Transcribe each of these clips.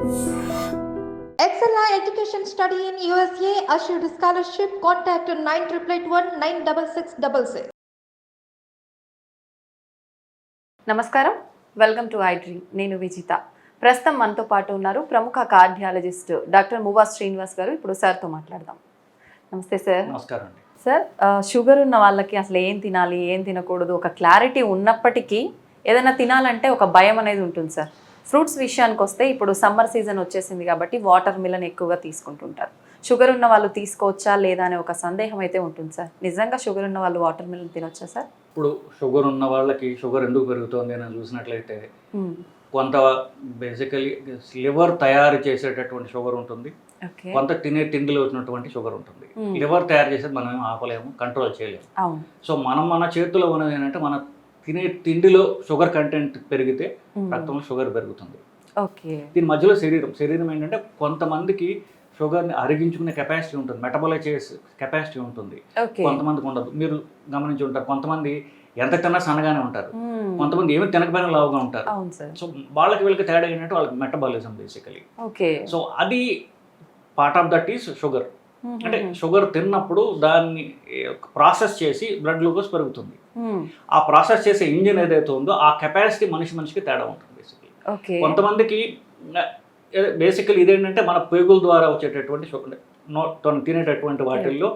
Excella Education Study in USA assured scholarship. Contact 9881 నమస్కారం, welcome to I dream. నేను విజిత. ప్రస్తుతం మనతో పాటు ఉన్నారు ప్రముఖ కార్డియాలజిస్ట్ డాక్టర్ మువా శ్రీనివాస్ గారు. ఇప్పుడు సార్తో మాట్లాడదాం. నమస్తే సార్. నమస్కారం అండి. సార్, షుగర్ ఉన్న వాళ్ళకి అసలు ఏం తినాలి, ఏం తినకూడదు, ఒక క్లారిటీ ఉన్నప్పటికీ ఏదైనా తినాలంటే ఒక భయం అనేది ఉంటుంది సార్. ఫ్రూట్స్ విషయానికి వస్తే ఇప్పుడు సమ్మర్ సీజన్ వచ్చేసింది కాబట్టి వాటర్ మిలన్ ఎక్కువగా తీసుకుంటుంటారు. షుగర్ ఉన్న వాళ్ళు తీసుకోవచ్చా లేదా అనే ఒక సందేహం అయితే ఉంటుంది సార్. నిజంగా షుగర్ ఉన్న వాళ్ళు వాటర్ మిలన్ తినొచ్చా సార్? ఇప్పుడు షుగర్ ఉన్న వాళ్ళకి షుగర్ ఎందుకు పెరుగుతుంది అని చూసినట్లయితే కొంత బేసికలీ లివర్ తయారు చేసేటటువంటి షుగర్ ఉంటుంది, కొంత తినే తిండిలో వచ్చినటువంటి షుగర్ ఉంటుంది. లివర్ తయారు చేసేది మనం ఏం ఆపలేము, కంట్రోల్ చేయలేము. సో మన చేతిలో ఉన్నది ఏంటంటే మన తినే తిండిలో షుగర్ కంటెంట్ పెరిగితే రక్తంలో షుగర్ పెరుగుతుంది. దీని మధ్యలో శరీరం ఏంటంటే కొంతమందికి షుగర్ని అరిగించుకునే కెపాసిటీ ఉంటుంది, మెటబాలైజ్ చేసే కెపాసిటీ ఉంటుంది, కొంతమందికి ఉండదు. మీరు గమనించి ఉంటారు, కొంతమంది ఎంత తిన్నా సన్నగానే ఉంటారు, కొంతమంది ఏమి తినకపోయినా లావుగా ఉంటారు. సో వీళ్ళకి తేడా ఏంటంటే వాళ్ళకి మెటబాలిజం బేసికలీ. సో అది part of that is sugar. అంటే షుగర్ తిన్నప్పుడు దాన్ని ప్రాసెస్ చేసి బ్లడ్ గ్లూకోజ్ పెరుగుతుంది. ఆ ప్రాసెస్ చేసే ఇంజిన్ ఏదైతే ఉందో ఆ కెపాసిటీ మనిషికి తేడా ఉంటుంది బేసికలీ. కొంతమందికి బేసికలీ ఇదేంటంటే మన పేగుల ద్వారా వచ్చేటటువంటి షుగర్, తినేటటువంటి వాటిల్లో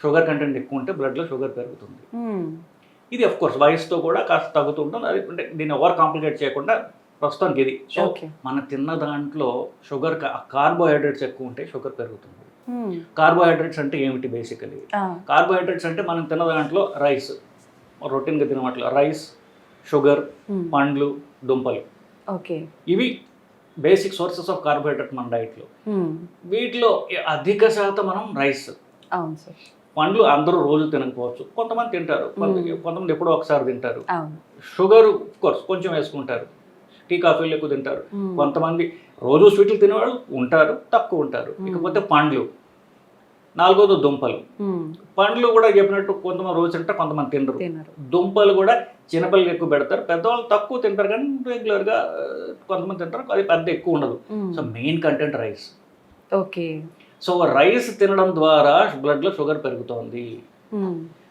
షుగర్ కంటెంట్ ఎక్కువ ఉంటే బ్లడ్లో షుగర్ పెరుగుతుంది. ఇది అఫ్ కోర్స్ వయసుతో కూడా కాస్త తగ్గుతూ ఉంటుంది. అది అంటే దీన్ని ఓవర్ కాంప్లికేట్ చేయకుండా ప్రస్తుతానికి ఇది. సో మన తిన్న దాంట్లో షుగర్ కార్బోహైడ్రేట్స్ ఎక్కువ ఉంటే షుగర్ పెరుగుతుంది. కార్బోహైడ్రేట్స్ అంటే ఏమిటి? బేసికలీ కార్బోహైడ్రేట్స్ అంటే మనం తిన్న దాంట్లో రైస్, రొటీన్గా తినట్లు రైస్, షుగర్, పండ్లు, దుంపలు, ఇవి బేసిక్ సోర్సెస్ ఆఫ్ కార్బోహైడ్రేట్ మన డైట్లో. వీటిలో అధిక శాతం మనం రైస్. పండ్లు అందరూ రోజు తినకపోవచ్చు, కొంతమంది తింటారు, కొంతమంది ఎప్పుడో ఒకసారి తింటారు. షుగర్ కోర్స్ కొంచెం వేసుకుంటారు, టీ కాఫీలు ఎక్కువ తింటారు. కొంతమంది రోజు స్వీట్లు తినేవాళ్ళు ఉంటారు, తక్కువ ఉంటారు. ఇకపోతే పండ్లు, నాలుగోది దుంపలు. పండ్లు కూడా చెప్పినట్టు కొంతమంది రోజు తింటారు, కొంతమంది తినరు. దుంపలు కూడా చిన్నపిల్లలు ఎక్కువ పెడతారు, పెద్దవాళ్ళు తక్కువ తింటారు, కానీ రెగ్యులర్గా కొంతమంది తింటారు, అది పెద్ద ఎక్కువ ఉండదు. So main content rice. So rice తినడం ద్వారా బ్లడ్లో షుగర్ పెరుగుతోంది.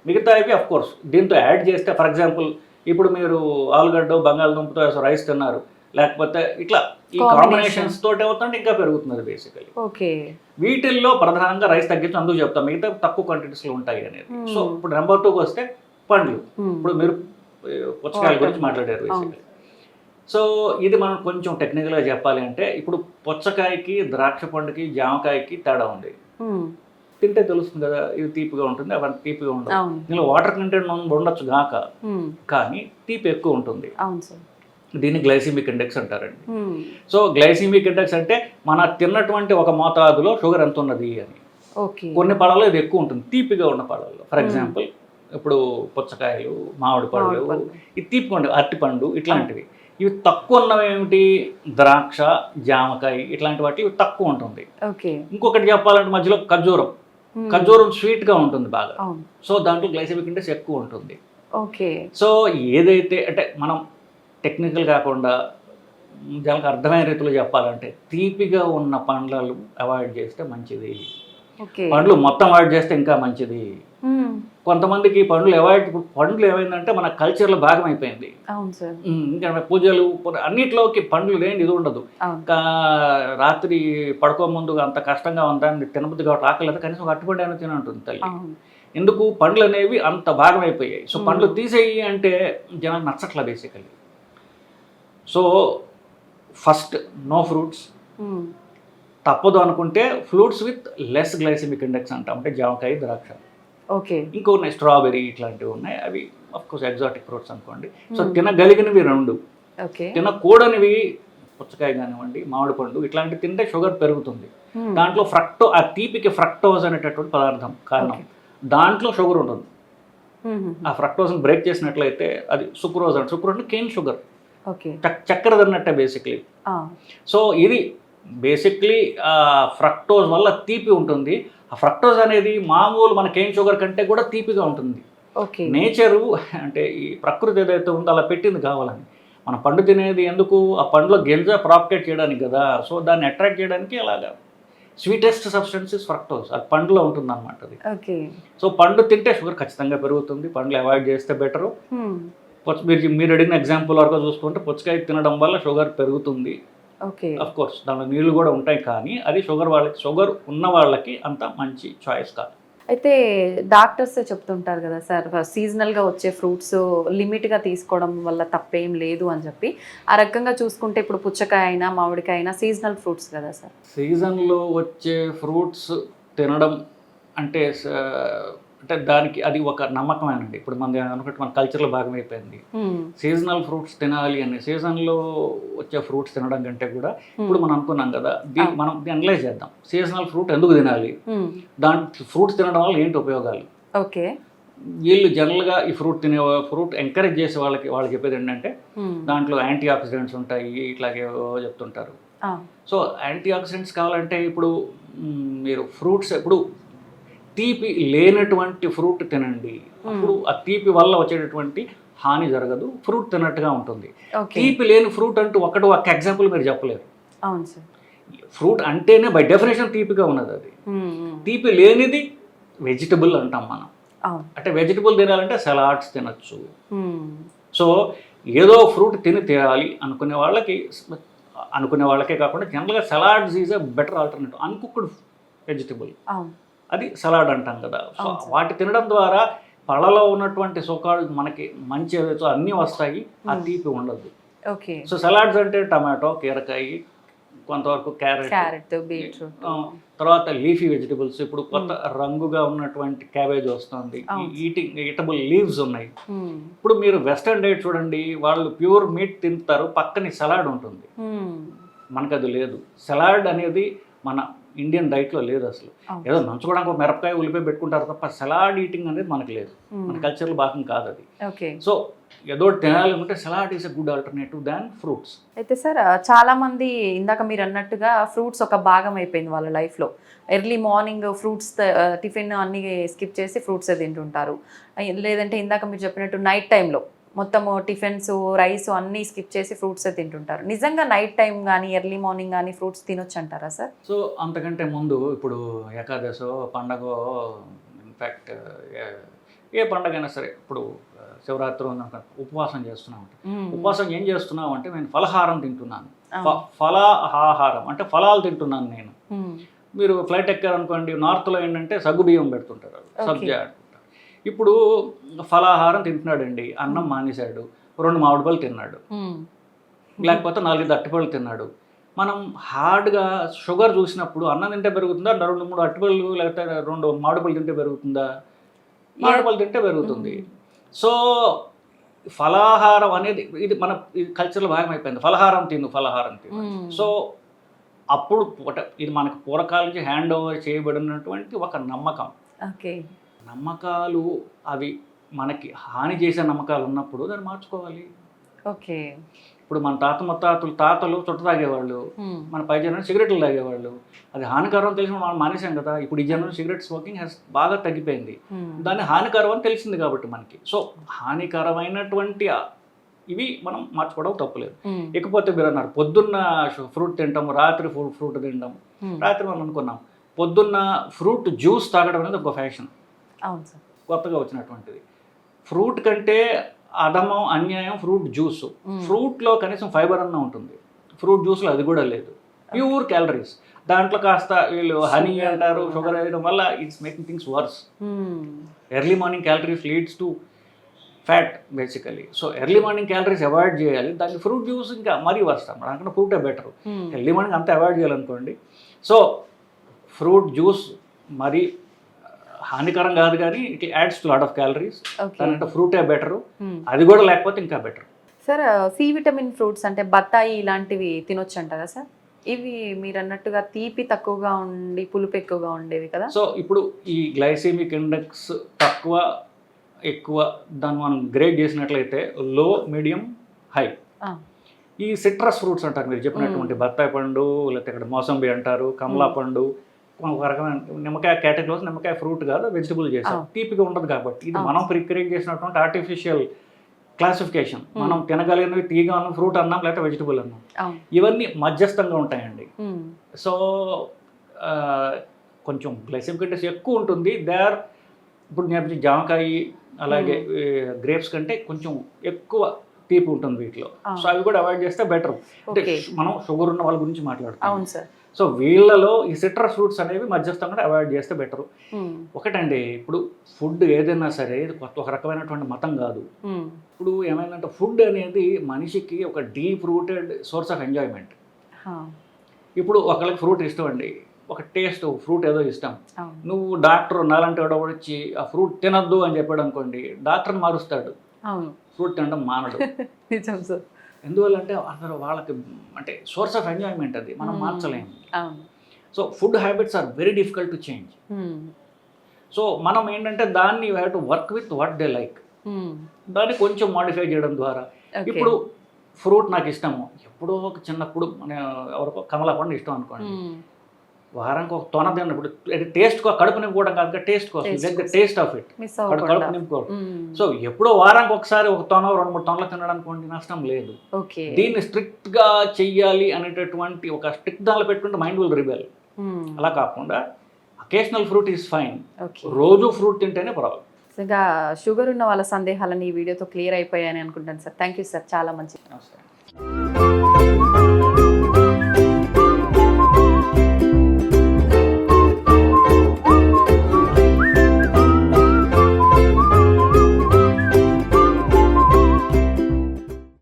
మిగతా ఇవి అఫ్ కోర్స్ దీంతో యాడ్ చేస్తే, ఫర్ ఎగ్జాంపుల్ ఇప్పుడు మీరు ఆలుగడ్డ, బంగాళదుంపతో రైస్ తిన్నారు, లేకపోతే ఇట్లా ఈ కాంబినేషన్స్ తోటి ఏమవుతుందంటే ఇంకా పెరుగుతుంది బేసికలీ. వీటిల్లో ప్రధానంగా రైస్ తగ్గించి అందుకు చెప్తాం, మిగతా తక్కువ క్వాంటిటీస్లో ఉంటాయి అనేది. సో ఇప్పుడు నెంబర్ 2కి వస్తే పండ్లు. ఇప్పుడు మీరు పుచ్చకాయల గురించి మాట్లాడారు బేసికలీ. సో ఇది మనం కొంచెం టెక్నికల్గా చెప్పాలి అంటే, ఇప్పుడు పుచ్చకాయకి, ద్రాక్ష పండుకి, జామకాయకి తేడా ఉంది. తింటే తెలుస్తుంది కదా, ఇది తీపిగా ఉంటుంది, అవన్నీ తీపిగా ఉండదు. దీనిలో వాటర్ కంటెంట్ ఉండొచ్చు గాక, కానీ తీపి ఎక్కువ ఉంటుంది. దీన్ని గ్లైసిమిక్ ఇండెక్స్ అంటారండి. సో గ్లైసిమిక్ ఇండెక్స్ అంటే మన తిన్నటువంటి ఒక మోతాదులో షుగర్ ఎంత ఉన్నది అని. కొన్ని పళ్ళలో ఇది ఎక్కువ ఉంటుంది, తీపిగా ఉన్న పళ్ళల్లో. ఫర్ ఎగ్జాంపుల్ ఇప్పుడు పుచ్చకాయలు, మామిడి పళ్ళు, ఇది తీపిగా ఉండేవి, అరటిపండు ఇట్లాంటివి. ఇవి తక్కువ ఉన్నవి ఏమిటి? ద్రాక్ష, జామకాయ ఇట్లాంటి వాటి ఇవి తక్కువ ఉంటుంది. ఇంకొకటి చెప్పాలంటే మధ్యలో ఖర్జూరం స్వీట్గా ఉంటుంది బాగా. సో దాంట్లో గ్లైసెమిక్ ఇండెక్స్ ఎక్కువ ఉంటుంది. సో ఏదైతే అంటే మనం టెక్నికల్ కాకుండా జనాలకు అర్థమైన రీతిలో చెప్పాలంటే, తీపిగా ఉన్న పండ్లు అవాయిడ్ చేస్తే మంచిది, పండ్లు మొత్తం అవాయిడ్ చేస్తే ఇంకా మంచిది. కొంతమందికి పండ్లు ఏమైందంటే మన కల్చర్లో భాగం అయిపోయింది. ఇంకా పూజలు అన్నిట్లోకి పండ్లు లేని ఇది ఉండదు. ఇంకా రాత్రి పడుకో ముందు అంత కష్టంగా ఉందని తినబుద్ధి కాబట్టి ఆకలేదు, కనీసం అట్టుపండు అయినా తినంటుంది తల్లి. ఎందుకు? పండ్లు అనేవి అంత భాగం అయిపోయాయి. సో పండ్లు తీసేయి అంటే జనాలు నచ్చట్లా basically. So first no fruits, తప్పదు అనుకుంటే fruits with less glycemic index అంటాం, అంటే జామకాయ, ద్రాక్ష. ఇంకో ఉన్నాయి స్ట్రాబెర్రీ, ఇట్లాంటివి ఉన్నాయి, అవి అఫ్కోర్స్ ఎగ్జాటిక్ ఫ్రూట్స్ అనుకోండి. సో తినగలిగినవి 2, తినకూడనివి పుచ్చకాయ కానివ్వండి, మామిడి పండు ఇట్లాంటివి తింటే షుగర్ పెరుగుతుంది. దాంట్లో ఆ తీపికి ఫ్రక్టోజ్ అనేటటువంటి పదార్థం కారణం, దాంట్లో షుగర్ ఉంటుంది. ఆ ఫ్రక్టోజ్ని బ్రేక్ చేసినట్లయితే అది సుక్రోజ్ అంటే, సుక్రోజ్ అంటే కేన్ షుగర్, చక్కెర తిన్నట్టే బేసిక్లీ. సో ఇది బేసిక్లీ ఫ్రక్టోజ్ వల్ల తీపి ఉంటుంది. ఆ ఫ్రక్టోజ్ అనేది మామూలు మన కేన్ షుగర్ కంటే కూడా తీపిగా ఉంటుంది. నేచరు అంటే ఈ ప్రకృతి ఏదైతే ఉందో అలా పెట్టింది కావాలని. మన పండు తినేది ఎందుకు ఆ పండులో గింజ ప్రాపగేట్ చేయడానికి కదా. సో దాన్ని అట్రాక్ట్ చేయడానికి అలాగా స్వీటెస్ట్ సబ్స్టెన్స్ ఇస్ ఫ్రక్టోజ్, అది పండులో ఉంటుంది అనమాట అది. ఓకే. సో పండు తింటే షుగర్ ఖచ్చితంగా పెరుగుతుంది, పండ్లు అవాయిడ్ చేస్తే బెటరు. మీరు అడిగిన ఎగ్జాంపుల్ వరకు చూసుకుంటే పుచ్చకాయ తినడం వల్ల షుగర్ పెరుగుతుంది. ఓకే. అఫ్ కోర్స్ దానిలో నీళ్లు కూడా ఉంటాయి, కానీ అది షుగర్ ఉన్న వాళ్ళకి అంత మంచి చాయిస్ కాదు. అయితే డాక్టర్స్ చెప్తుంటారు కదా సార్, సీజనల్గా వచ్చే ఫ్రూట్స్ లిమిట్గా తీసుకోవడం వల్ల తప్పేం లేదు అని చెప్పి. ఆ రకంగా చూసుకుంటే ఇప్పుడు పుచ్చకాయ అయినా మామిడికాయ అయినా సీజనల్ ఫ్రూట్స్ కదా సార్. సీజన్లో వచ్చే ఫ్రూట్స్ తినడం అంటే అంటే దానికి అది ఒక నమ్మకమేనండి. ఇప్పుడు మన కల్చర్లో భాగమైపోయింది సీజనల్ ఫ్రూట్స్ తినాలి అని. సీజన్లో వచ్చే ఫ్రూట్స్ తినడం కంటే కూడా ఇప్పుడు మనం అనుకున్నాం కదా, మనం అనలైజ్ చేద్దాం. సీజనల్ ఫ్రూట్ ఎందుకు తినాలి, దాంట్లో ఫ్రూట్స్ తినడం వల్ల ఏంటి ఉపయోగాలు. ఓకే. వీళ్ళు జనరల్గా ఈ ఫ్రూట్ ఎంకరేజ్ చేసే వాళ్ళు చెప్పేది ఏంటంటే దాంట్లో యాంటీ ఆక్సిడెంట్స్ ఉంటాయి, ఇట్లాగే చెప్తుంటారు. సో యాంటీ ఆక్సిడెంట్స్ కావాలంటే ఇప్పుడు మీరు ఫ్రూట్స్ ఎప్పుడు తీపి లేనటువంటి ఫ్రూట్ తినండి, అప్పుడు ఆ తీపి వల్ల వచ్చేటటువంటి హాని జరగదు, ఫ్రూట్ తిన్నట్టుగా ఉంటుంది. తీపి లేని ఫ్రూట్ అంటూ ఒక ఎగ్జాంపుల్ మీరు చెప్పలేరు. అవును సార్. ఫ్రూట్ అంటేనే బై డెఫినేషన్ తీపిగా ఉన్నది. అది తీపి లేనిది వెజిటబుల్ అంటాం మనం. అంటే వెజిటబుల్ తినాలంటే సలాడ్స్ తినచ్చు. సో ఏదో ఫ్రూట్ తినాలి అనుకునే వాళ్ళకే కాకుండా జనరల్గా salads is a better alternative. Uncooked vegetable అది సలాడ్ అంటాం కదా. సో వాటి తినడం ద్వారా పళ్ళలో ఉన్నటువంటి సోకాలు మనకి మంచి ఏదైతే అన్నీ వస్తాయి, ఆ తీపి ఉండదు. ఓకే. సో సలాడ్స్ అంటే టమాటో, కీరకాయ, కొంతవరకు క్యారెట్, బీట్రూట్, తర్వాత లీఫీ వెజిటబుల్స్. ఇప్పుడు కొత్త రంగుగా ఉన్నటువంటి క్యాబేజ్ వస్తుంది, ఈటబుల్ లీవ్స్ ఉన్నాయి. ఇప్పుడు మీరు వెస్టర్న్ డైట్ చూడండి, వాళ్ళు ప్యూర్ మీట్ తింటారు, పక్కన సలాడ్ ఉంటుంది. మనకు అది లేదు. సలాడ్ అనేది మన ఇండియన్ డైట్లో లేదు అసలు. ఏదో నంచుకోవడానికి ఒక మిరపకాయ ఉల్లిపాయ పెట్టుకుంటారు తప్ప సలాడ్ ఈటింగ్ అనేది మనకు లేదు, మన కల్చర్లో భాగం కాదు అది. సో ఏదో తినాలి అనుకుంటే salad is a good alternative than fruits. అయితే సార్ చాలామంది ఇందాక మీరు అన్నట్టుగా ఫ్రూట్స్ ఒక భాగం అయిపోయింది వాళ్ళ లైఫ్లో. ఎర్లీ మార్నింగ్ ఫ్రూట్స్ టిఫిన్ అన్నీ స్కిప్ చేసి ఫ్రూట్స్ తింటుంటారు. లేదంటే ఇందాక మీరు చెప్పినట్టు నైట్ టైంలో మొత్తము టిఫిన్స్ రైస్ అన్నీ స్కిప్ చేసి ఫ్రూట్స్ తింటుంటారు. నిజంగా నైట్ టైం కానీ ఎర్లీ మార్నింగ్ కానీ ఫ్రూట్స్ తినొచ్చు అంటారా సార్? సో అంతకంటే ముందు ఇప్పుడు ఏకాదశో పండగ, ఇన్ఫ్యాక్ట్ ఏ పండగ అయినా సరే, ఇప్పుడు శివరాత్రి ఉపవాసం చేస్తున్నాం. ఉపవాసం ఏం చేస్తున్నాం అంటే నేను ఫలహారం తింటున్నాను. ఫలాహారం అంటే ఫలాలు తింటున్నాను నేను. మీరు ఫ్లైట్ ఎక్కారనుకోండి, నార్త్లో ఏంటంటే సగ్గు బియ్యం పెడుతుంటారు, సబ్జా. ఇప్పుడు ఫలాహారం తింటున్నాడండి, అన్నం మానేశాడు, 2 మామిడి పళ్ళు తిన్నాడు, లేకపోతే 4 అరటిపళ్ళు తిన్నాడు. మనం హార్డ్గా షుగర్ చూసినప్పుడు అన్నం తింటే పెరుగుతుందా, 2-3 అరటిపళ్ళు లేకపోతే 2 మామిడి పళ్ళు తింటే పెరుగుతుందా? మామిడి పళ్ళు తింటే పెరుగుతుంది. సో ఫలాహారం అనేది ఇది మన కల్చర్లో భాగం అయిపోయింది. ఫలహారం తిను. సో అప్పుడు ఇది మనకు పూర్వకాలం నుంచి హ్యాండ్ ఓవర్ చేయబడినటువంటి ఒక నమ్మకం. నమ్మకాలు అవి మనకి హాని చేసే నమ్మకాలు ఉన్నప్పుడు దాన్ని మార్చుకోవాలి. ఓకే. ఇప్పుడు మన తాతలు చుట్ట తాగేవాళ్ళు, మన పై జనం సిగరెట్లు తాగేవాళ్ళు. అది హానికరం తెలిసిన వాళ్ళు మానేశాం కదా. ఇప్పుడు ఈ జనం సిగరెట్ స్మోకింగ్ బాగా తగ్గిపోయింది, దాన్ని హానికరం అని తెలిసింది కాబట్టి మనకి. సో హానికరమైనటువంటి ఇవి మనం మార్చుకోవడం తప్పులేదు. ఇకపోతే మీరు అన్నారు పొద్దున్న ఫ్రూట్ తింటాము, రాత్రి ఫ్రూట్ తింటాం. రాత్రి మనం అనుకున్నాం పొద్దున్న ఫ్రూట్ జ్యూస్ తాగడం అనేది ఒక ఫ్యాషన్. అవును సార్. కొత్తగా వచ్చినటువంటిది. ఫ్రూట్ కంటే అధమం అన్యాయం ఫ్రూట్ జ్యూస్. ఫ్రూట్లో కనీసం ఫైబర్ అన్న ఉంటుంది, ఫ్రూట్ జ్యూస్లో అది కూడా లేదు. Pure calories. దాంట్లో కాస్త వీళ్ళు హనీ అంటారు, షుగర్ వేయడం వల్ల it's making things worse. Early morning calories leads to fat basically. So early morning calories avoid చేయాలి. దానికి ఫ్రూట్ జ్యూస్ ఇంకా మరీ వర్స్ అన్నమాట. అందుకని ఫ్రూటే బెటర్. ఎర్లీ మార్నింగ్ అంతా అవాయిడ్ చేయాలనుకోండి. సో ఫ్రూట్ జ్యూస్ మరీ హానికరం కాదు, కానీ it adds to lot of calories. దాంట్లో ఫ్రూటే బెటర్, అది కూడా లేకపోతే ఇంకా better. Sir C vitamin fruits అంటే బత్తాయి ఇలాంటివి తినొచ్చు అంటారా సార్? ఇవి మీరు అన్నట్టుగా తీపి తక్కువగా ఉండి పులుపు ఎక్కువగా ఉండేవి కదా. సో ఇప్పుడు ఈ గ్లైసెమిక్ ఇండెక్స్ తక్కువ ఎక్కువ దాన్ని మనం గ్రేడ్ చేసినట్లయితే లో, మీడియం, హై. ఈ సిట్రస్ ఫ్రూట్స్ అంటారు మీరు చెప్పినటువంటి బత్తాయి పండు, లేకపోతే ఇక్కడ మోసంబి అంటారు, కమలా పండు, ఒక రకమైన నిమ్మకాయ కేటగిరీలో నిమ్మకాయ ఫ్రూట్ కాదు, వెజిటబుల్ చేసాం. తీపిగా ఉండదు కాబట్టి ఇది మనం ప్రిక్రియేట్ చేసినటువంటి ఆర్టిఫిషియల్ క్లాసిఫికేషన్ మనం తినగలిగినవి తీగ అన్నం, ఫ్రూట్ అన్నాం, లేకపోతే వెజిటబుల్ అన్నాం, అవును. ఇవన్నీ మధ్యస్థంగా ఉంటాయండి. మ్మ్. సో కొంచెం గ్లైసెమిక్ ఇండెక్స్ ఎక్కువ ఉంటుంది. ఇప్పుడు నేను జామకాయ అలాగే గ్రేప్స్ కంటే కొంచెం ఎక్కువ తీపి ఉంటుంది వీటిలో. సో అవి కూడా అవాయిడ్ చేస్తే బెటర్. అంటే మనం షుగర్ ఉన్న వాళ్ళ గురించి మాట్లాడుతాం. అవును సార్. సో వీళ్ళలో ఈ సిట్రస్ ఫ్రూట్స్ అనేవి మధ్యస్థంగా అవాయిడ్ చేస్తే బెటరు. ఒకటండి, ఇప్పుడు ఫుడ్ ఏదైనా సరే ఒక రకమైనటువంటి మతం కాదు. ఇప్పుడు ఏమైందంటే ఫుడ్ అనేది మనిషికి ఒక deep rooted source of enjoyment. ఇప్పుడు ఒకళ్ళకి ఫ్రూట్ ఇష్టం అండి, ఒక టేస్ట్ ఫ్రూట్ ఏదో ఇష్టం. నువ్వు డాక్టర్ నాలంటే వచ్చి ఆ ఫ్రూట్ తినద్దు అని చెప్పాడు అనుకోండి, డాక్టర్ని మారుస్తాడు, ఫ్రూట్ తినడం మానడు. నిజం సార్. ఎందువల్లంటే అసలు వాళ్ళకి అంటే సోర్స్ ఆఫ్ ఎంజాయ్మెంట్ అది మనం మార్చలేము. So food habits are very difficult to change. So మనం ఏంటంటే దాన్ని you have to work with what they like, దాన్ని కొంచెం మాడిఫై చేయడం ద్వారా. ఇప్పుడు ఫ్రూట్ నాకు ఇష్టము, ఎప్పుడో ఒక చిన్నప్పుడు ఎవరికో కమలా పండు ఇష్టం అనుకోండి, వారానికి ఒక తొన తిన్నప్పుడు టేస్ట్ కడుపు నింపుకోవడం కాదు, టేస్ట్ కోసం, టేస్ట్ ఆఫ్ ఇట్, కడుపు నింపుకోవడం. సో ఎప్పుడో వారానికి ఒకసారి ఒక తొన 2-3 తొనలు తినడానికి నష్టం లేదు. దీన్ని స్ట్రిక్ట్ గా చెయ్యాలి అనేటటువంటి ఒక స్ట్రిక్ట్ దానిలో పెట్టుకుంటే మైండ్ విల్ రిబెల్. అలా కాకుండా అకేషనల్ ఫ్రూట్ ఈస్ ఫైన్, రోజు ఫ్రూట్ తింటేనే పర్వాలేదు. ఇంకా షుగర్ ఉన్న వాళ్ళ సందేహాలని ఈ వీడియోతో క్లియర్ అయిపోయాయని అనుకుంటాను సార్. థ్యాంక్ యూ సార్, చాలా మంచిది. నమస్తే.